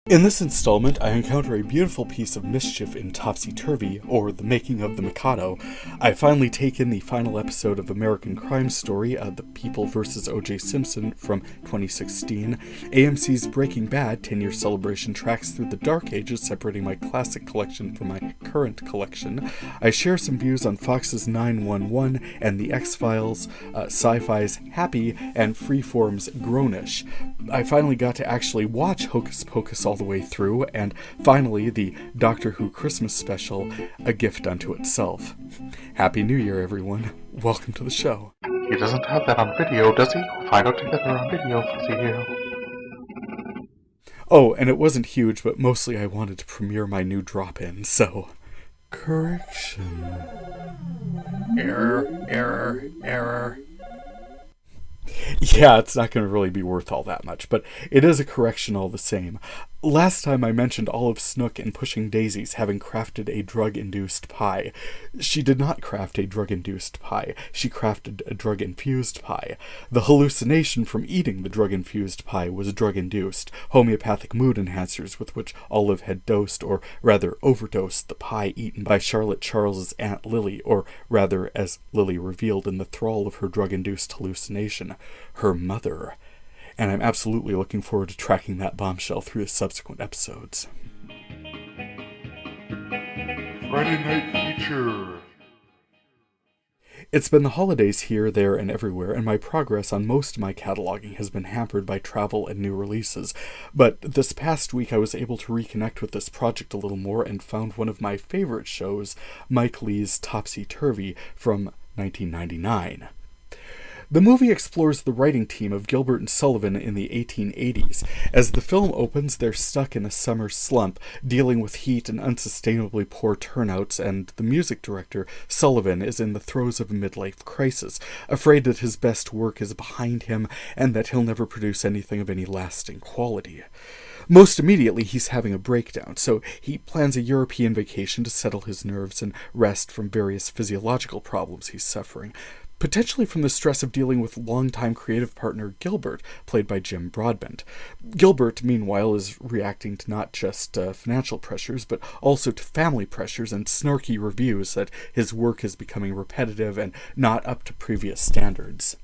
In this installment, I encounter a beautiful piece of mischief in Topsy-Turvy, or The Making of the Mikado. I finally take in the final episode of American Crime Story, The People vs. O.J. Simpson from 2016. AMC's Breaking Bad 10-year celebration tracks through the dark ages, separating my classic collection from my current collection. I share some views on Fox's 911 and the X-Files, Sci-Fi's Happy, and Freeform's Grownish. I finally got to actually watch Hocus Pocus all the way through, and finally the Doctor Who Christmas special, A Gift Unto Itself. Happy New Year, everyone. Welcome to the show. He doesn't have that on video, does he? We'll find out together on video, Fuzzy. Oh, and it wasn't huge, but mostly I wanted to premiere my new drop-in, so... Correction. Error. Yeah, it's not going to really be worth all that much, but it is a correction all the same. Last time I mentioned Olive Snook in Pushing Daisies having crafted a drug-induced pie. She did not craft a drug-induced pie. She crafted a drug-infused pie. The hallucination from eating the drug-infused pie was drug-induced, homeopathic mood enhancers with which Olive had dosed, or rather overdosed, the pie eaten by Charlotte Charles's Aunt Lily, or rather, as Lily revealed in the thrall of her drug-induced hallucination, her mother. And I'm absolutely looking forward to tracking that bombshell through the subsequent episodes. Friday Night Feature. It's been the holidays here, there, and everywhere, and my progress on most of my cataloging has been hampered by travel and new releases. But this past week I was able to reconnect with this project a little more and found one of my favorite shows, Mike Leigh's Topsy-Turvy from 1999. The movie explores the writing team of Gilbert and Sullivan in the 1880s. As the film opens, they're stuck in a summer slump, dealing with heat and unsustainably poor turnouts, and the music director, Sullivan, is in the throes of a midlife crisis, afraid that his best work is behind him and that he'll never produce anything of any lasting quality. Most immediately, he's having a breakdown, so he plans a European vacation to settle his nerves and rest from various physiological problems he's suffering. Potentially from the stress of dealing with longtime creative partner Gilbert, played by Jim Broadbent. Gilbert, meanwhile, is reacting to not just financial pressures, but also to family pressures and snarky reviews that his work is becoming repetitive and not up to previous standards.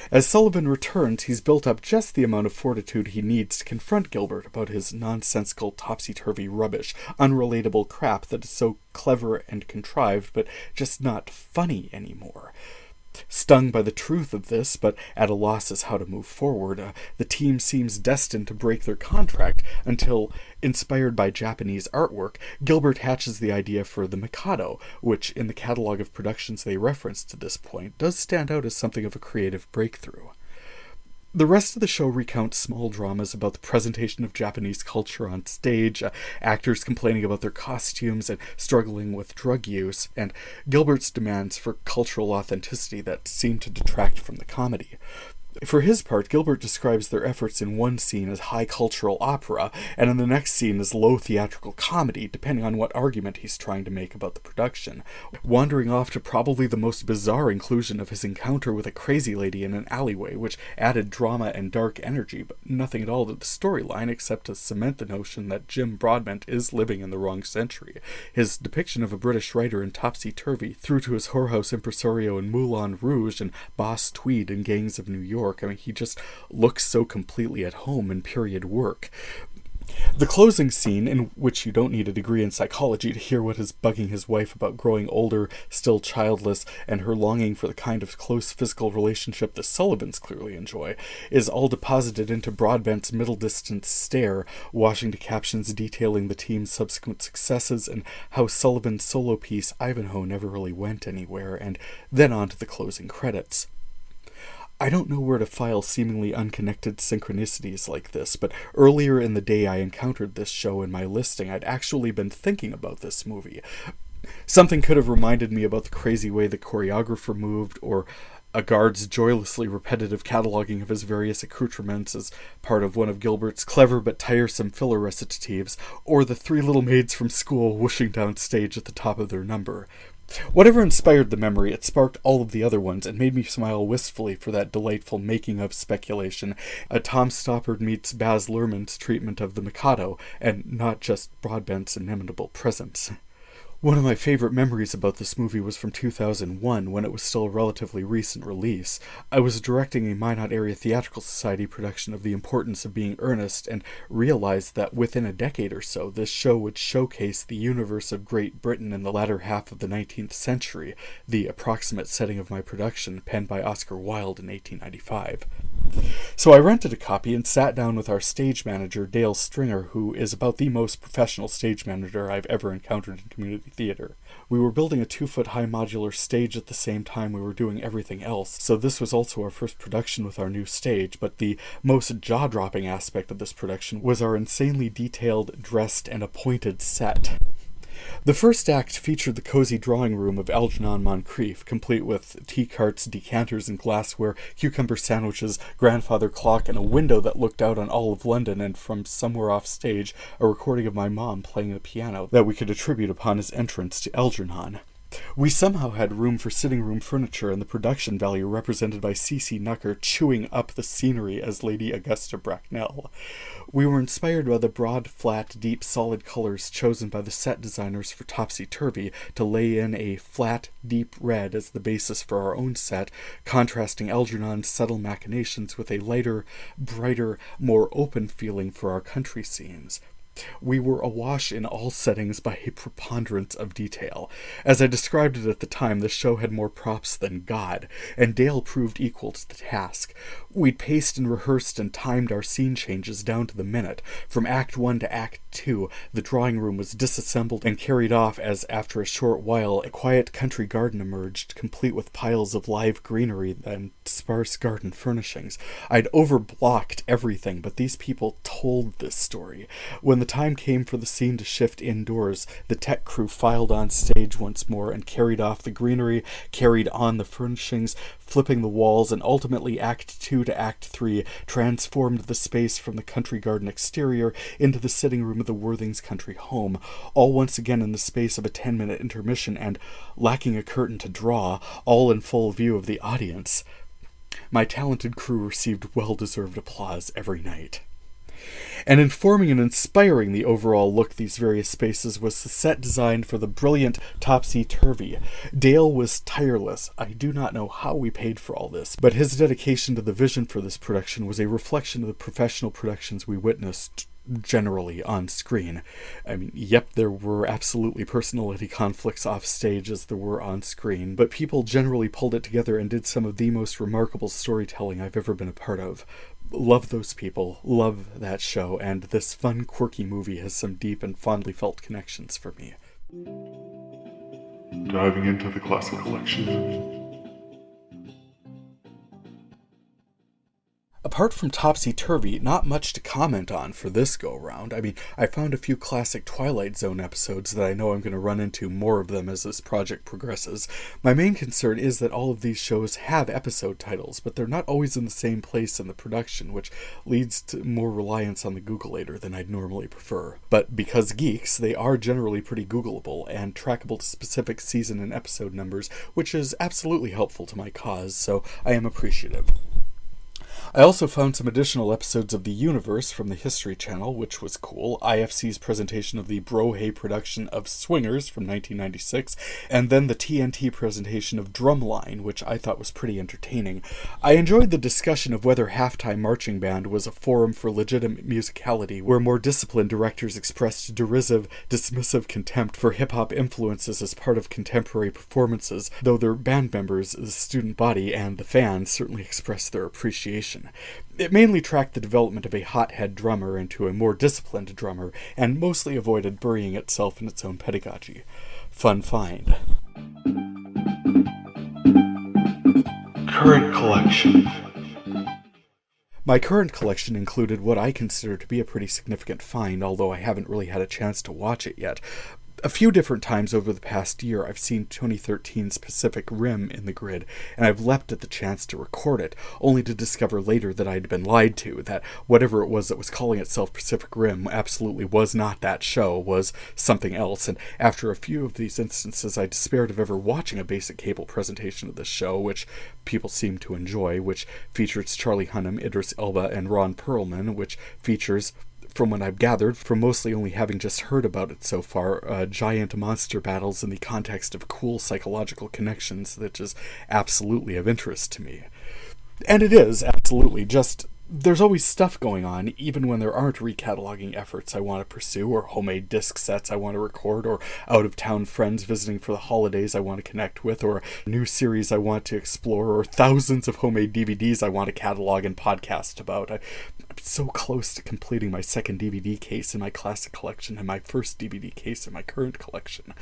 As Sullivan returns, he's built up just the amount of fortitude he needs to confront Gilbert about his nonsensical topsy-turvy rubbish, unrelatable crap that is so clever and contrived, but just not funny anymore. Stung by the truth of this, but at a loss as how to move forward, the team seems destined to break their contract until, inspired by Japanese artwork, Gilbert hatches the idea for the Mikado, which, in the catalog of productions they reference to this point, does stand out as something of a creative breakthrough. The rest of the show recounts small dramas about the presentation of Japanese culture on stage, actors complaining about their costumes and struggling with drug use, and Gilbert's demands for cultural authenticity that seem to detract from the comedy. For his part, Gilbert describes their efforts in one scene as high cultural opera, and in the next scene as low theatrical comedy, depending on what argument he's trying to make about the production, wandering off to probably the most bizarre inclusion of his encounter with a crazy lady in an alleyway, which added drama and dark energy, but nothing at all to the storyline except to cement the notion that Jim Broadbent is living in the wrong century. His depiction of a British writer in Topsy-Turvy, through to his whorehouse impresario in Moulin Rouge and Boss Tweed in Gangs of New York, I mean, he just looks so completely at home in period work. The closing scene, in which you don't need a degree in psychology to hear what is bugging his wife about growing older, still childless, and her longing for the kind of close physical relationship the Sullivans clearly enjoy, is all deposited into Broadbent's middle-distance stare, washing to captions detailing the team's subsequent successes and how Sullivan's solo piece Ivanhoe never really went anywhere, and then on to the closing credits. I don't know where to file seemingly unconnected synchronicities like this, but earlier in the day I encountered this show in my listing. I'd actually been thinking about this movie. Something could have reminded me about the crazy way the choreographer moved, or a guard's joylessly repetitive cataloging of his various accoutrements as part of one of Gilbert's clever but tiresome filler recitatives, or the three little maids from school whooshing down stage at the top of their number. Whatever inspired the memory, it sparked all of the other ones and made me smile wistfully for that delightful making-of speculation, a Tom Stoppard meets Baz Luhrmann's treatment of the Mikado, and not just Broadbent's inimitable presence. One of my favorite memories about this movie was from 2001, when it was still a relatively recent release. I was directing a Minot Area Theatrical Society production of The Importance of Being Earnest, and realized that within a decade or so, this show would showcase the universe of Great Britain in the latter half of the 19th century, the approximate setting of my production, penned by Oscar Wilde in 1895. So I rented a copy and sat down with our stage manager, Dale Stringer, who is about the most professional stage manager I've ever encountered in community theater. We were building a 2-foot-high modular stage at the same time we were doing everything else, so this was also our first production with our new stage, but the most jaw-dropping aspect of this production was our insanely detailed, dressed, and appointed set. The first act featured the cozy drawing room of Algernon Moncrief, complete with tea carts, decanters, and glassware, cucumber sandwiches, grandfather clock, and a window that looked out on all of London, and from somewhere off stage, a recording of my mom playing the piano that we could attribute upon his entrance to Algernon. We somehow had room for sitting room furniture, and the production value represented by C.C. Nucker chewing up the scenery as Lady Augusta Bracknell. We were inspired by the broad, flat, deep, solid colors chosen by the set designers for Topsy-Turvy to lay in a flat, deep red as the basis for our own set, contrasting Algernon's subtle machinations with a lighter, brighter, more open feeling for our country scenes. We were awash in all settings by a preponderance of detail. As I described it at the time, the show had more props than God, and Dale proved equal to the task. We'd paced and rehearsed and timed our scene changes down to the minute. From Act 1 to Act 2, the drawing room was disassembled and carried off as, after a short while, a quiet country garden emerged, complete with piles of live greenery and sparse garden furnishings. I'd overblocked everything, but these people told this story. When the time came for the scene to shift indoors, the tech crew filed on stage once more and carried off the greenery, carried on the furnishings, flipping the walls, and ultimately Act 2 to Act 3 transformed the space from the country garden exterior into the sitting room of the Worthings' country home, all once again in the space of a 10-minute intermission and, lacking a curtain to draw, all in full view of the audience. My talented crew received well-deserved applause every night. And informing and inspiring the overall look of these various spaces was the set designed for the brilliant Topsy-Turvy. Dale was tireless. I do not know how we paid for all this, but his dedication to the vision for this production was a reflection of the professional productions we witnessed generally on screen. I mean, yep, there were absolutely personality conflicts off stage as there were on screen, but people generally pulled it together and did some of the most remarkable storytelling I've ever been a part of. Love those people, love that show, and this fun, quirky movie has some deep and fondly felt connections for me. Diving into the classic collection. Apart from Topsy-Turvy, not much to comment on for this go-around. I mean, I found a few classic Twilight Zone episodes that I know I'm going to run into more of them as this project progresses. My main concern is that all of these shows have episode titles, but they're not always in the same place in the production, which leads to more reliance on the Googleator than I'd normally prefer. But because geeks, they are generally pretty Googleable and trackable to specific season and episode numbers, which is absolutely helpful to my cause, so I am appreciative. I also found some additional episodes of The Universe from the History Channel, which was cool, IFC's presentation of the Brohay production of Swingers from 1996, and then the TNT presentation of Drumline, which I thought was pretty entertaining. I enjoyed the discussion of whether Halftime Marching Band was a forum for legitimate musicality, where more disciplined directors expressed derisive, dismissive contempt for hip-hop influences as part of contemporary performances, though their band members, the student body, and the fans certainly expressed their appreciation. It mainly tracked the development of a hothead drummer into a more disciplined drummer, and mostly avoided burying itself in its own pedagogy. Fun find. Current collection. My current collection included what I consider to be a pretty significant find, although I haven't really had a chance to watch it yet. A few different times over the past year, I've seen 2013's Pacific Rim in the grid, and I've leapt at the chance to record it, only to discover later that I'd been lied to, that whatever it was that was calling itself Pacific Rim absolutely was not that show, was something else, and after a few of these instances, I despaired of ever watching a basic cable presentation of this show, which people seem to enjoy, which features Charlie Hunnam, Idris Elba, and Ron Perlman, which features, from what I've gathered, from mostly only having just heard about it so far, giant monster battles in the context of cool psychological connections that is absolutely of interest to me. And it is, absolutely, just there's always stuff going on, even when there aren't recataloging efforts I want to pursue, or homemade disc sets I want to record, or out-of-town friends visiting for the holidays I want to connect with, or a new series I want to explore, or thousands of homemade DVDs I want to catalog and podcast about. I'm so close to completing my second DVD case in my classic collection and my first DVD case in my current collection.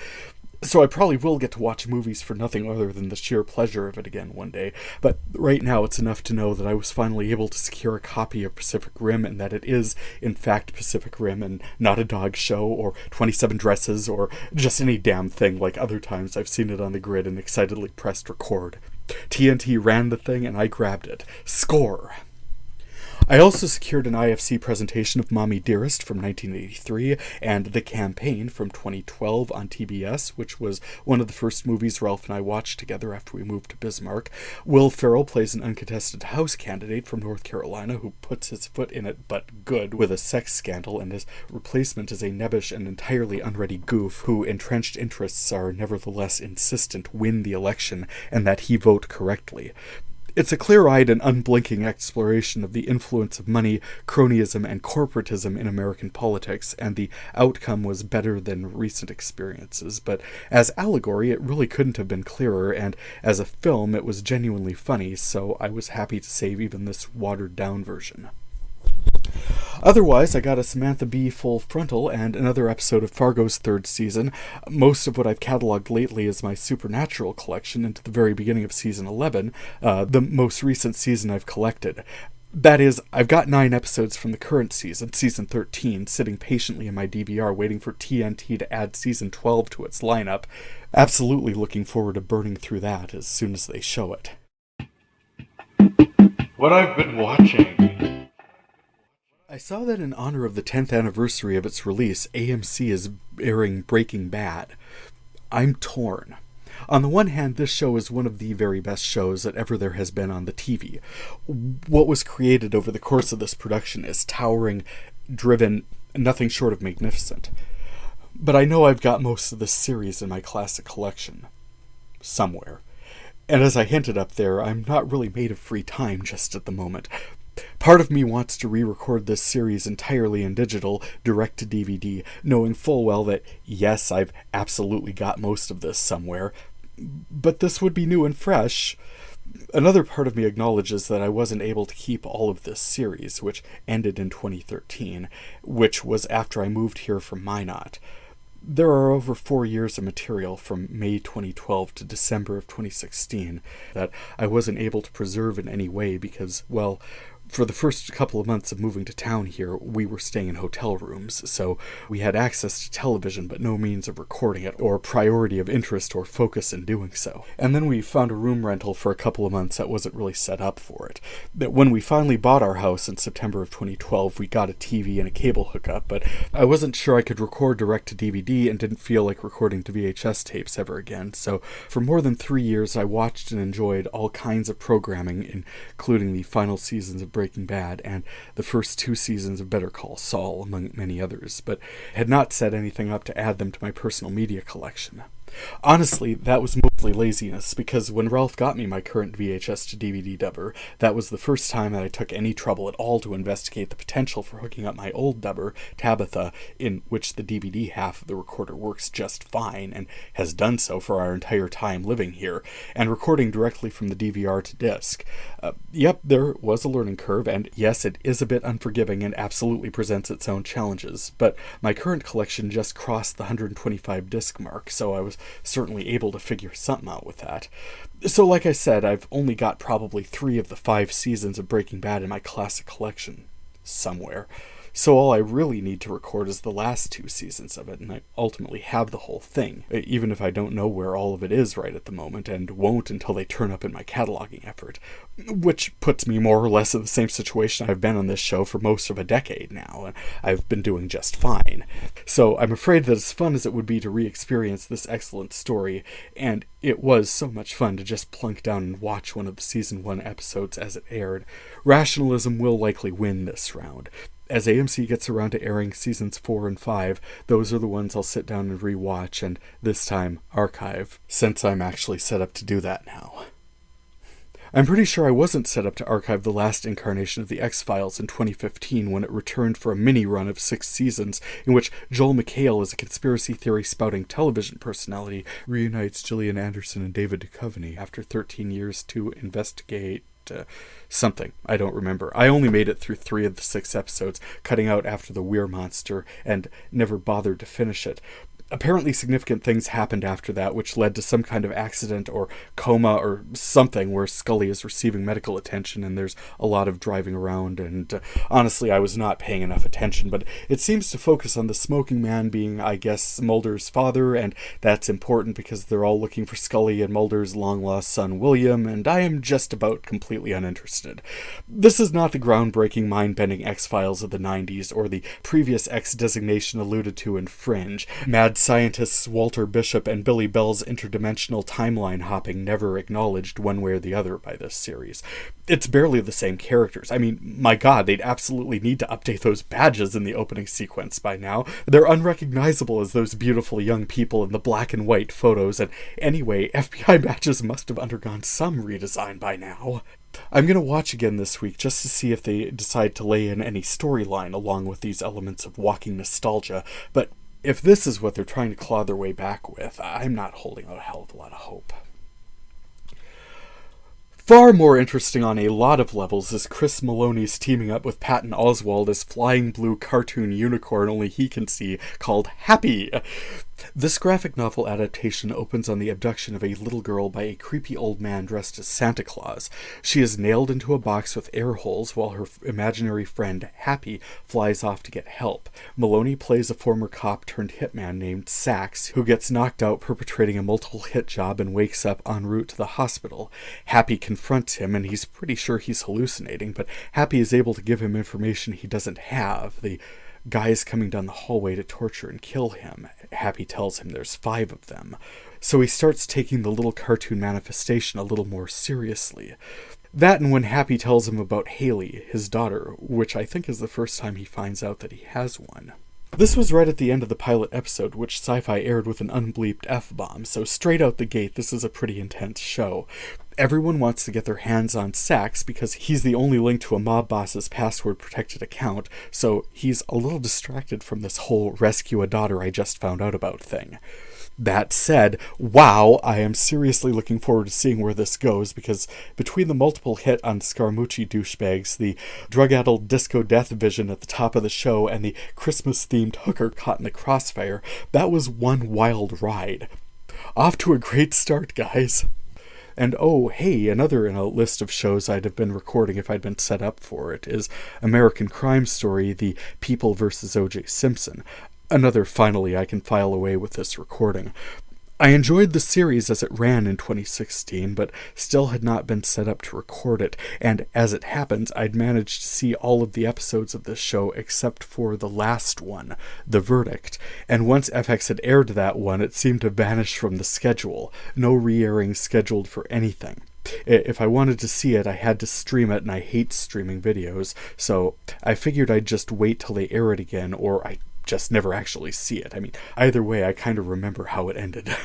So I probably will get to watch movies for nothing other than the sheer pleasure of it again one day, but right now it's enough to know that I was finally able to secure a copy of Pacific Rim, and that it is, in fact, Pacific Rim, and not a dog show, or 27 Dresses, or just any damn thing like other times I've seen it on the grid and excitedly pressed record. TNT ran the thing, and I grabbed it. Score! I also secured an IFC presentation of Mommy Dearest from 1983 and The Campaign from 2012 on TBS, which was one of the first movies Ralph and I watched together after we moved to Bismarck. Will Ferrell plays an uncontested House candidate from North Carolina who puts his foot in it but good with a sex scandal, and his replacement is a nebbish and entirely unready goof who entrenched interests are nevertheless insistent win the election and that he vote correctly. It's a clear-eyed and unblinking exploration of the influence of money, cronyism, and corporatism in American politics, and the outcome was better than recent experiences. But as allegory, it really couldn't have been clearer, and as a film, it was genuinely funny, so I was happy to save even this watered-down version. Otherwise, I got a Samantha Bee full frontal and another episode of Fargo's third season. Most of what I've cataloged lately is my Supernatural collection into the very beginning of season 11, the most recent season I've collected. That is, I've got 9 episodes from the current season, season 13, sitting patiently in my DVR waiting for TNT to add season 12 to its lineup. Absolutely looking forward to burning through that as soon as they show it. What I've been watching. I saw that in honor of the 10th anniversary of its release, AMC is airing Breaking Bad. I'm torn. On the one hand, this show is one of the very best shows that ever there has been on the TV. What was created over the course of this production is towering, driven, nothing short of magnificent. But I know I've got most of this series in my classic collection. Somewhere. And as I hinted up there, I'm not really made of free time just at the moment. Part of me wants to re-record this series entirely in digital, direct to DVD, knowing full well that, yes, I've absolutely got most of this somewhere, but this would be new and fresh. Another part of me acknowledges that I wasn't able to keep all of this series, which ended in 2013, which was after I moved here from Minot. There are over 4 years of material from May 2012 to December of 2016 that I wasn't able to preserve in any way because, well, for the first couple of months of moving to town here, we were staying in hotel rooms, so we had access to television but no means of recording it, or priority of interest or focus in doing so. And then we found a room rental for a couple of months that wasn't really set up for it. But when we finally bought our house in September of 2012, we got a TV and a cable hookup, but I wasn't sure I could record direct to DVD and didn't feel like recording to VHS tapes ever again, so for more than 3 years I watched and enjoyed all kinds of programming, including the final seasons of Breaking Bad and the first 2 seasons of Better Call Saul, among many others, but had not set anything up to add them to my personal media collection. Honestly, that was mostly laziness, because when Ralph got me my current VHS to DVD dubber, that was the first time that I took any trouble at all to investigate the potential for hooking up my old dubber, Tabitha, in which the DVD half of the recorder works just fine, and has done so for our entire time living here, and recording directly from the DVR to disc. Yep, there was a learning curve, and yes, it is a bit unforgiving and absolutely presents its own challenges, but my current collection just crossed the 125 disc mark, so I was certainly able to figure something out with that. So like I said, I've only got probably 3 of the 5 seasons of Breaking Bad in my classic collection. Somewhere. So all I really need to record is the last 2 seasons of it, and I ultimately have the whole thing, even if I don't know where all of it is right at the moment, and won't until they turn up in my cataloging effort. Which puts me more or less in the same situation I've been on this show for most of a decade now, and I've been doing just fine. So I'm afraid that as fun as it would be to re-experience this excellent story, and it was so much fun to just plunk down and watch one of the Season 1 episodes as it aired, rationalism will likely win this round. As AMC gets around to airing Seasons 4 and 5, those are the ones I'll sit down and re-watch, and this time, archive, since I'm actually set up to do that now. I'm pretty sure I wasn't set up to archive the last incarnation of The X-Files in 2015 when it returned for a mini-run of 6 seasons in which Joel McHale as a conspiracy theory-spouting television personality reunites Gillian Anderson and David Duchovny after 13 years to investigate something. I don't remember. I only made it through 3 of the 6 episodes, cutting out after the Weir monster, and never bothered to finish it. Apparently significant things happened after that, which led to some kind of accident or coma or something where Scully is receiving medical attention and there's a lot of driving around, and honestly I was not paying enough attention, but it seems to focus on the smoking man being, I guess, Mulder's father, and that's important because they're all looking for Scully and Mulder's long-lost son William, and I am just about completely uninterested. This is not the groundbreaking, mind-bending X-Files of the 90s or the previous X designation alluded to in Fringe. Mad scientists Walter Bishop and Billy Bell's interdimensional timeline hopping never acknowledged one way or the other by this series. It's barely the same characters. I mean, my god, they'd absolutely need to update those badges in the opening sequence by now. They're unrecognizable as those beautiful young people in the black and white photos, and anyway, FBI badges must have undergone some redesign by now. I'm going to watch again this week just to see if they decide to lay in any storyline along with these elements of walking nostalgia, but if this is what they're trying to claw their way back with, I'm not holding out a hell of a lot of hope. Far more interesting on a lot of levels is Chris Maloney's teaming up with Patton Oswalt as flying blue cartoon unicorn only he can see called Happy. This graphic novel adaptation opens on the abduction of a little girl by a creepy old man dressed as Santa Claus. She is nailed into a box with air holes while her imaginary friend, Happy, flies off to get help. Maloney plays a former cop turned hitman named Sax, who gets knocked out perpetrating a multiple hit job and wakes up en route to the hospital. Happy confronts him and he's pretty sure he's hallucinating, but Happy is able to give him information he doesn't have. The guys coming down the hallway to torture and kill him. Happy tells him there's 5 of them. So he starts taking the little cartoon manifestation a little more seriously. That and when Happy tells him about Haley, his daughter, which I think is the first time he finds out that he has one. This was right at the end of the pilot episode, which Sci-Fi aired with an unbleeped F-bomb, so straight out the gate this is a pretty intense show. Everyone wants to get their hands on Sax because he's the only link to a mob boss's password-protected account, so he's a little distracted from this whole rescue a daughter I just found out about thing. That said, wow, I am seriously looking forward to seeing where this goes, because between the multiple hit on Scaramucci douchebags, the drug-addled disco death vision at the top of the show, and the Christmas-themed hooker caught in the crossfire, that was one wild ride. Off to a great start, guys. And oh, hey, another in a list of shows I'd have been recording if I'd been set up for it is American Crime Story, The People vs. O.J. Simpson. Another finally I can file away with this recording. I enjoyed the series as it ran in 2016, but still had not been set up to record it, and as it happens, I'd managed to see all of the episodes of this show except for the last one, The Verdict, and once FX had aired that one, it seemed to vanish from the schedule. No re-airing scheduled for anything. If I wanted to see it, I had to stream it, and I hate streaming videos, so I figured I'd just wait till they air it again, or I just never actually see it. I mean, either way, I kind of remember how it ended.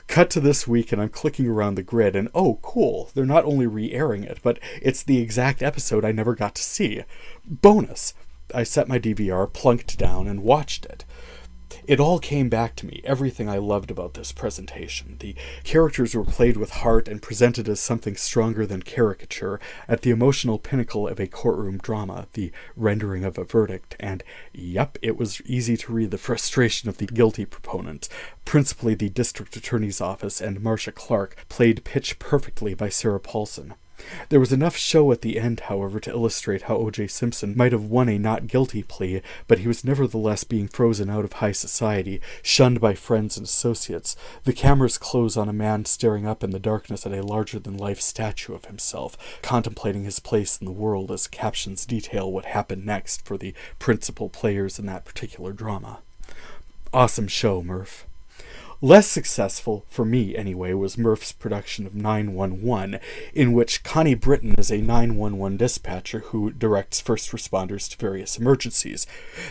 Cut to this week, and I'm clicking around the grid, and oh, cool, they're not only re-airing it, but it's the exact episode I never got to see. Bonus! I set my DVR, plunked down, and watched it. It all came back to me, everything I loved about this presentation. The characters were played with heart and presented as something stronger than caricature, at the emotional pinnacle of a courtroom drama, the rendering of a verdict, and yep, it was easy to read the frustration of the guilty proponent, principally the district attorney's office and Marcia Clark, played pitch perfectly by Sarah Paulson. There was enough show at the end, however, to illustrate how O.J. Simpson might have won a not guilty plea, but he was nevertheless being frozen out of high society, shunned by friends and associates. The cameras close on a man staring up in the darkness at a larger-than-life statue of himself, contemplating his place in the world as captions detail what happened next for the principal players in that particular drama. Awesome show, Murph. Less successful, for me anyway, was Murph's production of 911, in which Connie Britton is a 911 dispatcher who directs first responders to various emergencies.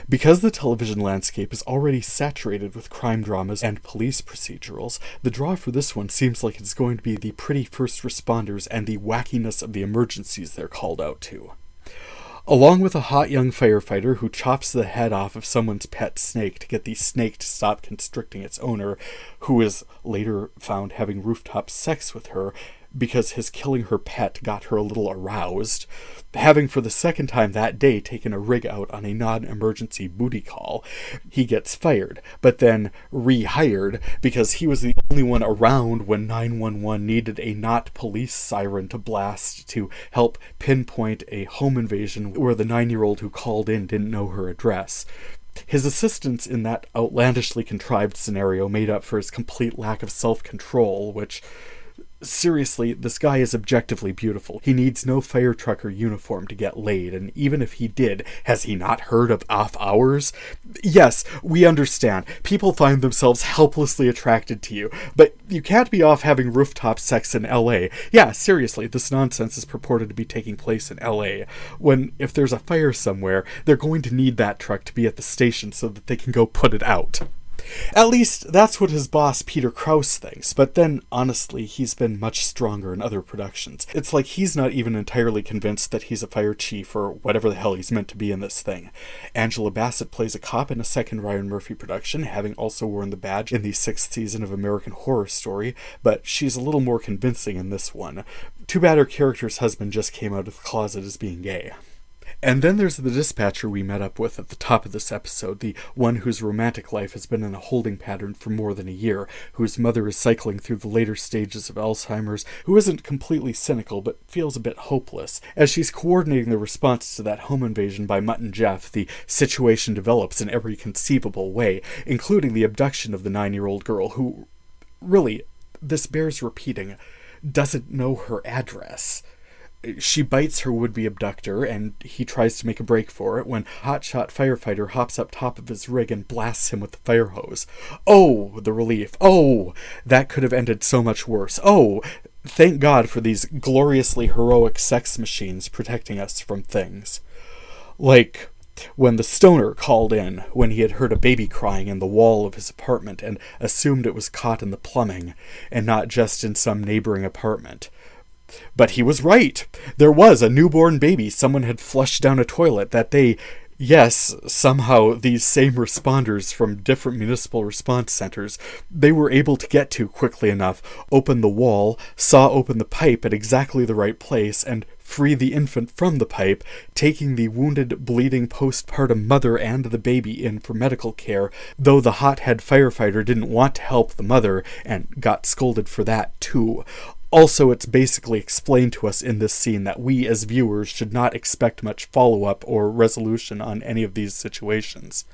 Because the television landscape is already saturated with crime dramas and police procedurals, the draw for this one seems like it's going to be the pretty first responders and the wackiness of the emergencies they're called out to. Along with a hot young firefighter who chops the head off of someone's pet snake to get the snake to stop constricting its owner, who is later found having rooftop sex with her because his killing her pet got her a little aroused, having for the second time that day taken a rig out on a non-emergency booty call, he gets fired, but then rehired because he was the only one around when 911 needed a not police siren to blast to help pinpoint a home invasion where the 9-year-old who called in didn't know her address. His assistance in that outlandishly contrived scenario made up for his complete lack of self-control, which... Seriously, this guy is objectively beautiful. He needs no fire truck or uniform to get laid, and even if he did, has he not heard of off hours? Yes, we understand. People find themselves helplessly attracted to you, but you can't be off having rooftop sex in LA. Yeah, seriously, this nonsense is purported to be taking place in LA, when if there's a fire somewhere, they're going to need that truck to be at the station so that they can go put it out. At least, that's what his boss Peter Krause thinks, but then, honestly, he's been much stronger in other productions. It's like he's not even entirely convinced that he's a fire chief or whatever the hell he's meant to be in this thing. Angela Bassett plays a cop in a second Ryan Murphy production, having also worn the badge in the 6th season of American Horror Story, but she's a little more convincing in this one. Too bad her character's husband just came out of the closet as being gay. And then there's the dispatcher we met up with at the top of this episode, the one whose romantic life has been in a holding pattern for more than a year, whose mother is cycling through the later stages of Alzheimer's, who isn't completely cynical but feels a bit hopeless. As she's coordinating the response to that home invasion by Mutt and Jeff, the situation develops in every conceivable way, including the abduction of the 9-year-old girl who, really, this bears repeating, doesn't know her address. She bites her would-be abductor, and he tries to make a break for it when hotshot firefighter hops up top of his rig and blasts him with the fire hose. Oh, the relief. Oh, that could have ended so much worse. Oh, thank God for these gloriously heroic sex machines protecting us from things. Like when the stoner called in when he had heard a baby crying in the wall of his apartment and assumed it was caught in the plumbing and not just in some neighboring apartment. But he was right. There was a newborn baby someone had flushed down a toilet that they... Yes, somehow these same responders from different municipal response centers, they were able to get to quickly enough, open the wall, saw open the pipe at exactly the right place, and free the infant from the pipe, taking the wounded, bleeding postpartum mother and the baby in for medical care, though the hothead firefighter didn't want to help the mother, and got scolded for that too. Also, it's basically explained to us in this scene that we as viewers should not expect much follow-up or resolution on any of these situations.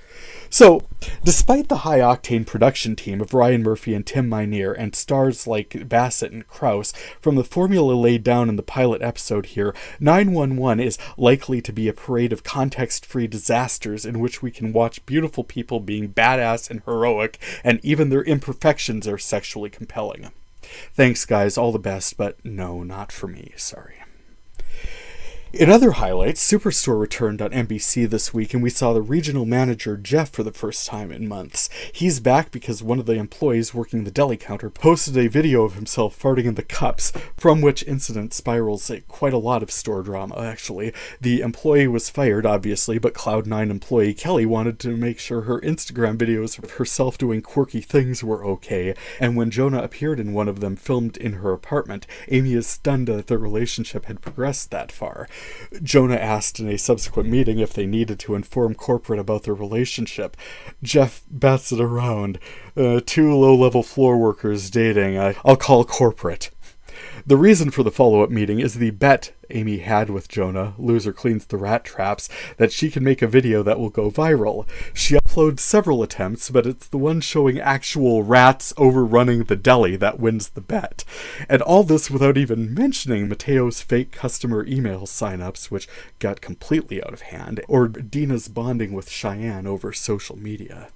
So, despite the high-octane production team of Ryan Murphy and Tim Minear and stars like Bassett and Krause, from the formula laid down in the pilot episode here, 911 is likely to be a parade of context-free disasters in which we can watch beautiful people being badass and heroic, and even their imperfections are sexually compelling. Thanks, guys. All the best, but no, not for me. Sorry. In other highlights, Superstore returned on NBC this week, and we saw the regional manager, Jeff, for the first time in months. He's back because one of the employees working the deli counter posted a video of himself farting in the cups, from which incident spirals quite a lot of store drama, actually. The employee was fired, obviously, but Cloud9 employee Kelly wanted to make sure her Instagram videos of herself doing quirky things were okay, and when Jonah appeared in one of them filmed in her apartment, Amy is stunned that the relationship had progressed that far. Jonah asked in a subsequent meeting if they needed to inform corporate about their relationship. Jeff bats it around. Two low-level floor workers dating. I'll call corporate. The reason for the follow-up meeting is the bet Amy had with Jonah, Loser Cleans the Rat Traps, that she can make a video that will go viral. She uploads several attempts, but it's the one showing actual rats overrunning the deli that wins the bet. And all this without even mentioning Mateo's fake customer email signups, which got completely out of hand, or Dina's bonding with Cheyenne over social media.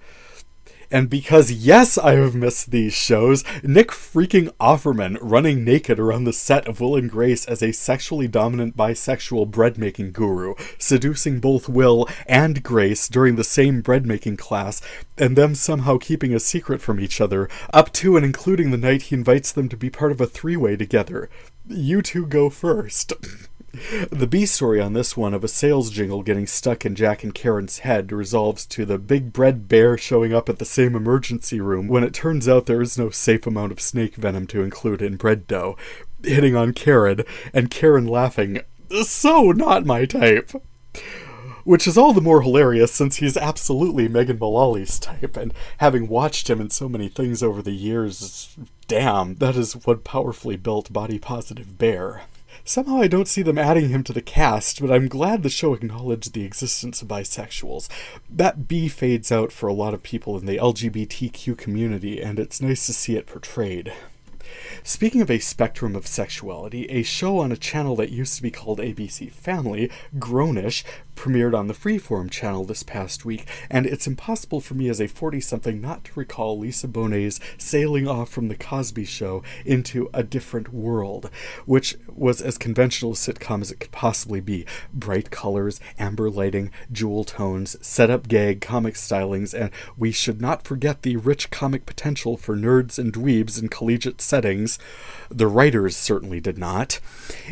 And because, yes, I have missed these shows, Nick freaking Offerman running naked around the set of Will and Grace as a sexually dominant bisexual bread-making guru, seducing both Will and Grace during the same bread-making class, and them somehow keeping a secret from each other, up to and including the night he invites them to be part of a three-way together. You two go first. The B story on this one of a sales jingle getting stuck in Jack and Karen's head resolves to the big bread bear showing up at the same emergency room when it turns out there is no safe amount of snake venom to include in bread dough, hitting on Karen, and Karen laughing, "So not my type." Which is all the more hilarious since he's absolutely Megan Mullally's type, and having watched him in so many things over the years, damn, that is one powerfully built body-positive bear. Somehow I don't see them adding him to the cast, but I'm glad the show acknowledged the existence of bisexuals. That B fades out for a lot of people in the LGBTQ community, and it's nice to see it portrayed. Speaking of a spectrum of sexuality, a show on a channel that used to be called ABC Family, Grownish, premiered on the Freeform channel this past week, and it's impossible for me as a 40-something not to recall Lisa Bonet's sailing off from The Cosby Show into a different world, which was as conventional a sitcom as it could possibly be. Bright colors, amber lighting, jewel tones, set-up gag, comic stylings, and we should not forget the rich comic potential for nerds and dweebs in collegiate settings. The writers certainly did not.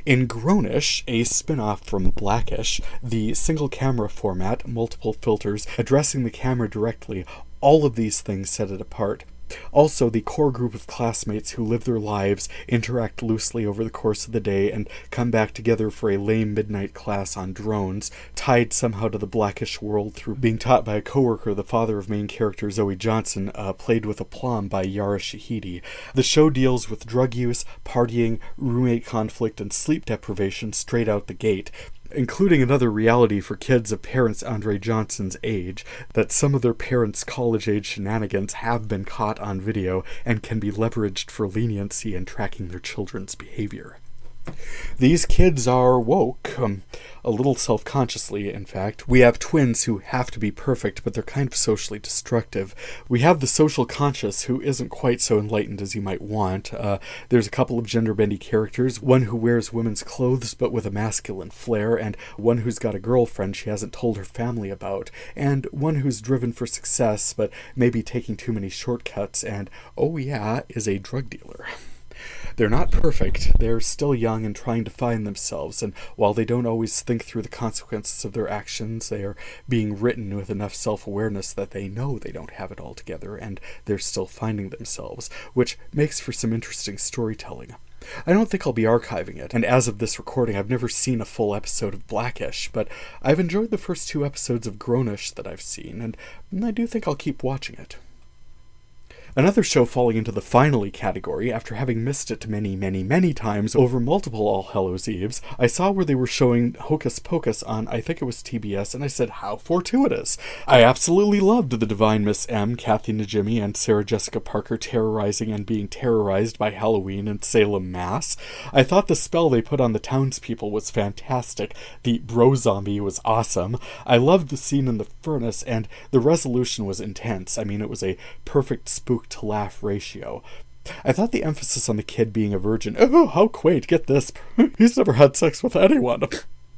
In Grownish, a spin-off from Blackish, the single camera format, multiple filters, addressing the camera directly, all of these things set it apart. Also, the core group of classmates who live their lives, interact loosely over the course of the day, and come back together for a lame midnight class on drones, tied somehow to the Blackish world through being taught by a coworker, the father of main character Zoe Johnson, played with aplomb by Yara Shahidi. The show deals with drug use, partying, roommate conflict, and sleep deprivation straight out the gate, including another reality for kids of parents Andre Johnson's age, that some of their parents' college-age shenanigans have been caught on video and can be leveraged for leniency in tracking their children's behavior. These kids are woke, a little self-consciously, in fact. We have twins who have to be perfect, but they're kind of socially destructive. We have the social conscious who isn't quite so enlightened as you might want. There's a couple of gender-bendy characters, one who wears women's clothes but with a masculine flair, and one who's got a girlfriend she hasn't told her family about, and one who's driven for success but maybe taking too many shortcuts and, oh yeah, is a drug dealer. They're not perfect, they're still young and trying to find themselves, and while they don't always think through the consequences of their actions, they are being written with enough self-awareness that they know they don't have it all together, and they're still finding themselves, which makes for some interesting storytelling. I don't think I'll be archiving it, and as of this recording, I've never seen a full episode of Blackish, but I've enjoyed the first 2 episodes of Grownish that I've seen, and I do think I'll keep watching it. Another show falling into the finally category, after having missed it many, many, many times over multiple All Hallows Eves, I saw where they were showing Hocus Pocus on, I think it was TBS, and I said, how fortuitous! I absolutely loved the Divine Miss M, Kathy Najimy, and Sarah Jessica Parker terrorizing and being terrorized by Halloween and Salem, Mass. I thought the spell they put on the townspeople was fantastic. The bro zombie was awesome. I loved the scene in the furnace, and the resolution was intense. I mean, it was a perfect spook to laugh ratio. I thought the emphasis on the kid being a virgin, oh, how quaint, get this, he's never had sex with anyone,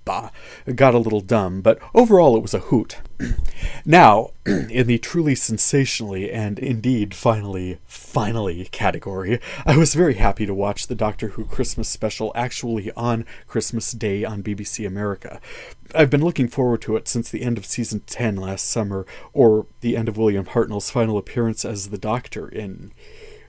bah, it got a little dumb, but overall it was a hoot. Now, in the truly sensationally and indeed finally category, I was very happy to watch the Doctor Who Christmas special actually on Christmas Day on BBC America. I've been looking forward to it since the end of season 10 last summer, or the end of William Hartnell's final appearance as the Doctor in,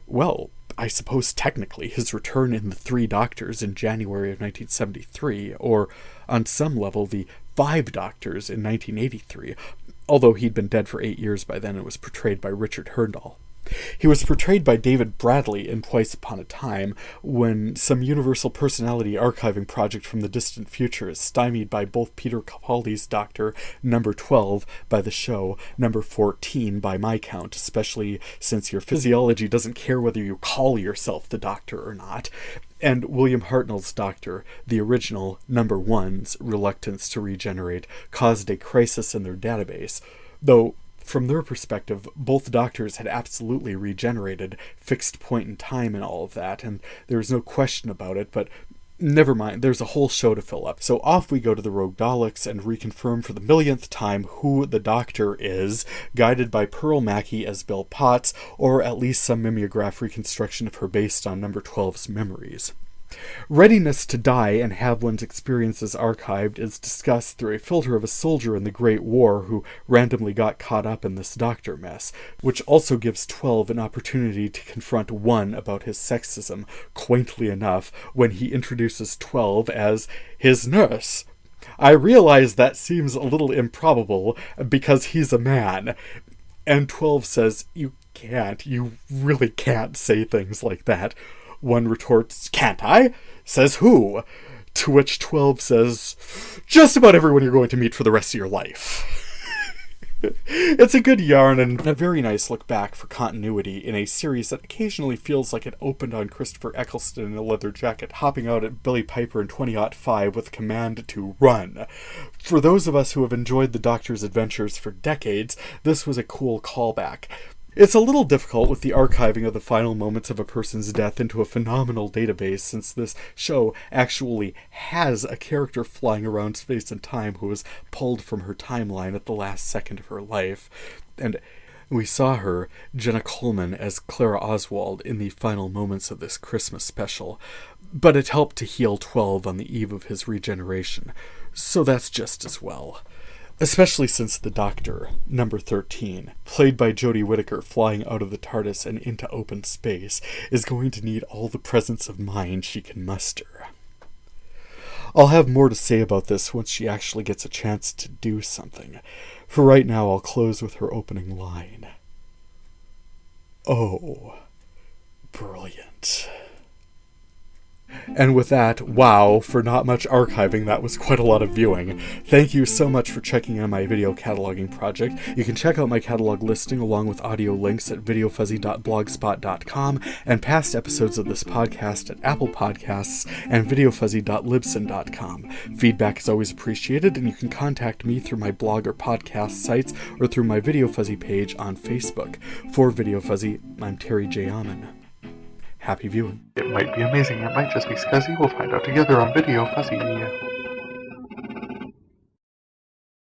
well, I suppose technically his return in The Three Doctors in January of 1973, or on some level the 5 Doctors in 1983, although he'd been dead for 8 years by then and was portrayed by Richard Hurndall. He was portrayed by David Bradley in Twice Upon a Time, when some universal personality archiving project from the distant future is stymied by both Peter Capaldi's Doctor, number 12, by the show, number 14 by my count, especially since your physiology doesn't care whether you call yourself the Doctor or not, and William Hartnell's Doctor, the original, number 1's, reluctance to regenerate caused a crisis in their database, though from their perspective, both doctors had absolutely regenerated, fixed point in time and all of that, and there was no question about it, but never mind, there's a whole show to fill up. So off we go to the Rogue Daleks and reconfirm for the millionth time who the Doctor is, guided by Pearl Mackie as Bill Potts, or at least some mimeograph reconstruction of her based on number 12's memories. Readiness to die and have one's experiences archived is discussed through a filter of a soldier in the Great War who randomly got caught up in this Doctor mess, which also gives 12 an opportunity to confront 1 about his sexism, quaintly enough, when he introduces 12 as his nurse. I realize that seems a little improbable because he's a man, and 12 says, you really can't say things like that. 1 retorts, can't I? Says who? To which 12 says, just about everyone you're going to meet for the rest of your life. It's a good yarn and a very nice look back for continuity in a series that occasionally feels like it opened on Christopher Eccleston in a leather jacket, hopping out at Billy Piper in 2005 with command to run. For those of us who have enjoyed the Doctor's adventures for decades, this was a cool callback. It's a little difficult with the archiving of the final moments of a person's death into a phenomenal database, since this show actually has a character flying around space and time who was pulled from her timeline at the last second of her life. And we saw her, Jenna Coleman, as Clara Oswald in the final moments of this Christmas special, but it helped to heal 12 on the eve of his regeneration, so that's just as well. Especially since the Doctor, number 13, played by Jodie Whittaker flying out of the TARDIS and into open space, is going to need all the presence of mind she can muster. I'll have more to say about this once she actually gets a chance to do something. For right now, I'll close with her opening line. Oh, brilliant. And with that, wow, for not much archiving, that was quite a lot of viewing. Thank you so much for checking out my video cataloging project. You can check out my catalog listing along with audio links at videofuzzy.blogspot.com and past episodes of this podcast at Apple Podcasts and videofuzzy.libsyn.com. Feedback is always appreciated, and you can contact me through my blog or podcast sites or through my Video Fuzzy page on Facebook. For Video Fuzzy, I'm Terry J. Amon. Happy viewing. It might be amazing, it might just be scuzzy. We'll find out together on Video Fuzzy.